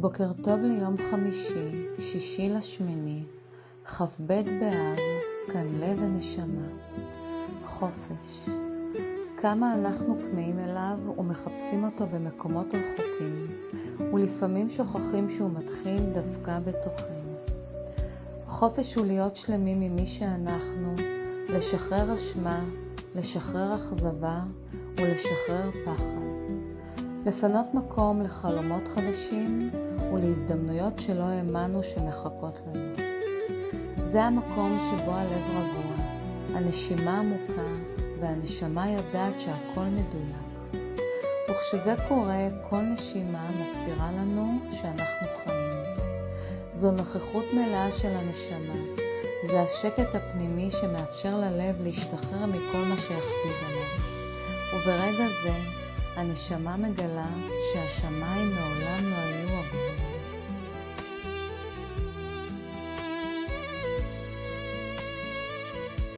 בוקר טוב ליום חמישי, 6/8, כ"ב באב, כאן לב ונשמה. חופש. כמה אנחנו כמהים אליו ומחפשים אותו במקומות רחוקים, ולפעמים שוכחים שהוא מתחיל דווקא בתוכנו. חופש הוא להיות שלמים ממי שאנחנו, לשחרר אשמה, לשחרר אכזבה ולשחרר פחד. לפנות מקום לחלומות חדשים ולהזדמנויות שלא האמנו שמחכות לנו. זה המקום שבו הלב רגוע, הנשימה עמוקה והנשמה יודעת שהכל מדויק. וכשזה קורה, כל נשימה מזכירה לנו שאנחנו חיים. זו נוכחות מלאה של הנשמה. זה השקט הפנימי שמאפשר ללב להשתחרר מכל מה שיכביד עליו. וברגע זה, הנשמה מגלה שהשמיים מעולם לא